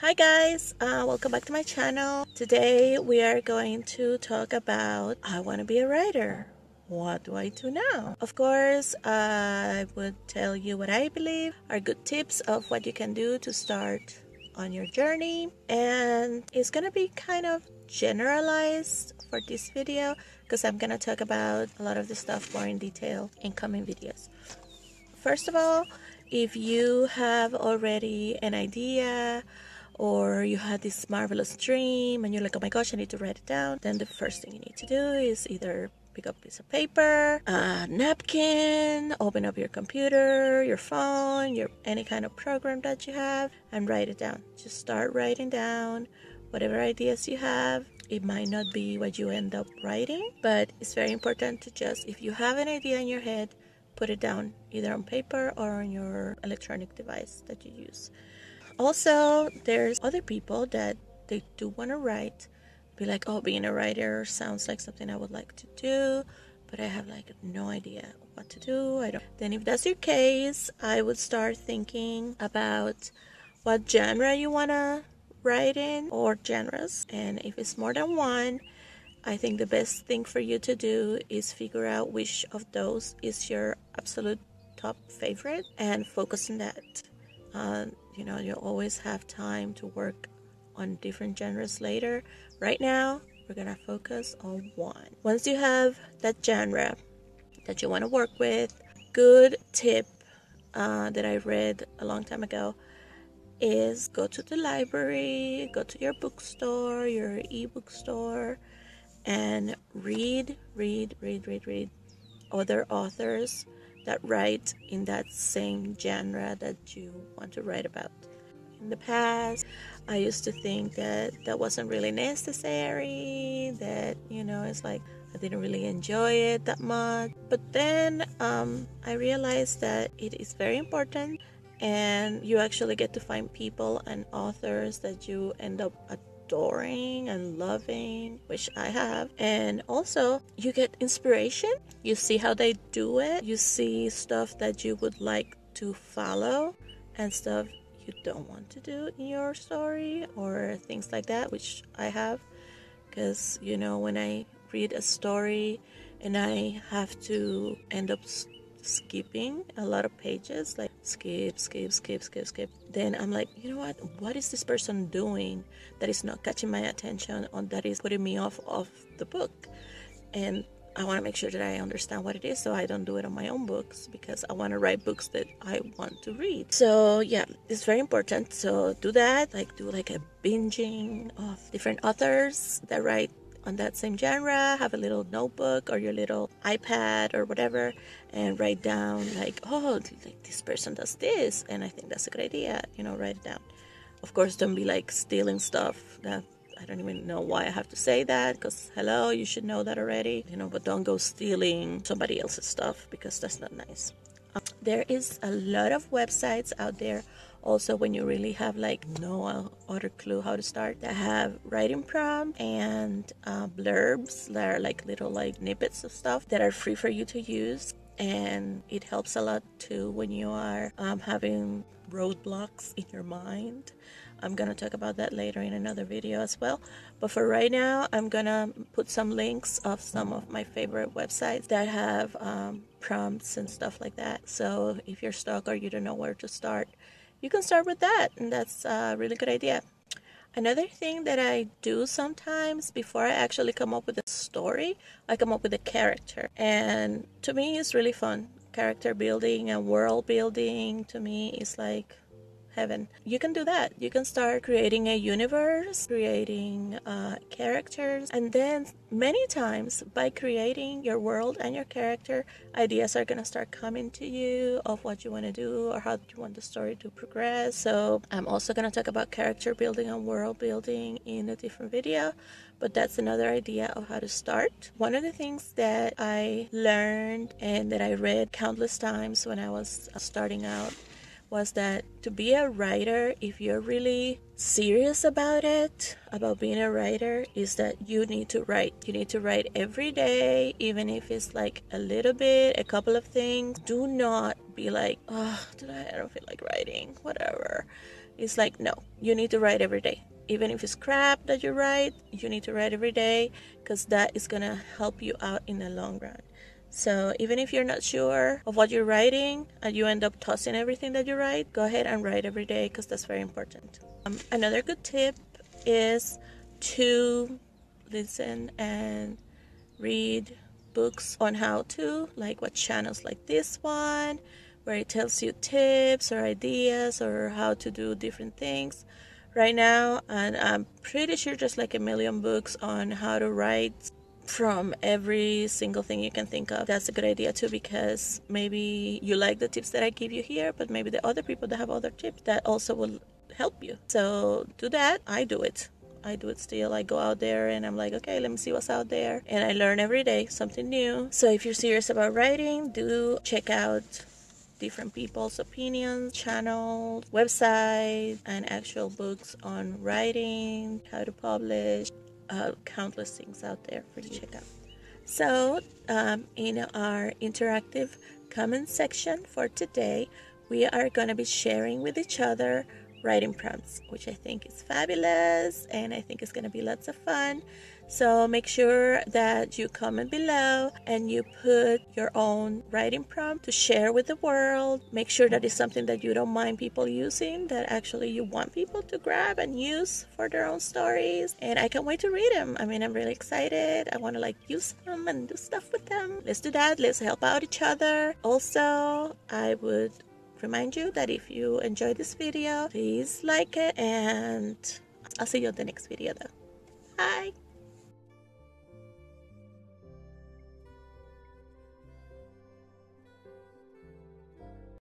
Hi guys, welcome back to my channel. Today we are going to talk about I want to be a writer. What do I do now? Of course, I would tell you what I believe are good tips of what you can do to start on your journey, and it's gonna be kind of generalized for this video because I'm gonna talk about a lot of the stuff more in detail in coming videos. First of all, if you have already an idea or you had this marvelous dream and you're like, oh my gosh, I need to write it down, then the first thing you need to do is either pick up a piece of paper, a napkin, open up your computer, your phone, any kind of program that you have, and write it down. Just start writing down whatever ideas you have. It might not be what you end up writing, but it's very important to just, if you have an idea in your head, put it down either on paper or on your electronic device that you use. Also, there's other people that they do want to write, be like, oh, being a writer sounds like something I would like to do, but I have like no idea what to do. Then if that's your case, I would start thinking about what genre you want to write in, or genres. And if it's more than one, I think the best thing for you to do is figure out which of those is your absolute top favorite and focus on that. You'll always have time to work on different genres later. Right now, we're gonna focus on one. Once you have that genre that you want to work with, good tip that I read a long time ago is go to the library, go to your bookstore, your ebook store, and read other authors that write in that same genre that you want to write about. In the past, I used to think that wasn't really necessary, that it's like I didn't really enjoy it that much. But then I realized that it is very important, and you actually get to find people and authors that you end up adoring and loving, which I have. And also you get inspiration, you see how they do it, you see stuff that you would like to follow and stuff you don't want to do in your story or things like that, which I have. Because when I read a story and I have to end up skipping a lot of pages, like skip, then I'm like, what is this person doing that is not catching my attention, or that is putting me off of the book? And I want to make sure that I understand what it is, so I don't do it on my own books, because I want to write books that I want to read. So yeah, it's very important. So do that, do a binging of different authors that write on that same genre. Have a little notebook or your little iPad or whatever, and write down this person does this, and I think that's a good idea. Write it down. Of course, don't be stealing stuff. That I don't even know why I have to say that, because hello, you should know that already. But don't go stealing somebody else's stuff, because that's not nice. There is a lot of websites out there also, when you really have no other clue how to start, that have writing prompt and blurbs that are little snippets of stuff that are free for you to use. And it helps a lot too when you are having roadblocks in your mind. I'm gonna talk about that later in another video as well, but for right now I'm gonna put some links of some of my favorite websites that have prompts and stuff like that. So if you're stuck or you don't know where to start, you can start with that, and that's a really good idea. Another thing that I do sometimes, before I actually come up with a story, I come up with a character. And to me, it's really fun. Character building and world building, to me, is like heaven. You can do that. You can start creating a universe, creating characters, and then many times by creating your world and your character, ideas are gonna start coming to you of what you want to do or how you want the story to progress. So I'm also gonna talk about character building and world building in a different video, but that's another idea of how to start. One of the things that I learned and that I read countless times when I was starting out was that to be a writer, if you're really serious about it, about being a writer, is that you need to write. You need to write every day, even if it's a little bit, a couple of things. Do not be like, oh, today I don't feel like writing, whatever. It's like, no, you need to write every day. Even if it's crap that you write, you need to write every day, because that is going to help you out in the long run. So even if you're not sure of what you're writing and you end up tossing everything that you write, go ahead and write every day, because that's very important. Another good tip is to listen and read books on how to, like what channels like this one, where it tells you tips or ideas or how to do different things right now. And I'm pretty sure there's like a million books on how to write from every single thing you can think of. That's a good idea too, because maybe you like the tips that I give you here, but maybe the other people that have other tips that also will help you. So do that. I do it still. I go out there and I'm like, okay, let me see what's out there, and I learn every day something new. So if you're serious about writing, do check out different people's opinions, channels, websites, and actual books on writing, how to publish, countless things out there for you to check out. So in our interactive comment section for today, we are going to be sharing with each other writing prompts, which I think is fabulous, and I think it's going to be lots of fun. So make sure that you comment below and you put your own writing prompt to share with the world. Make sure that it's something that you don't mind people using, that actually you want people to grab and use for their own stories. And I can't wait to read them. I mean, I'm really excited. I want to like use them and do stuff with them. Let's do that. Let's help out each other. Also, I would remind you that if you enjoyed this video, please like it, and I'll see you on the next video though. Bye.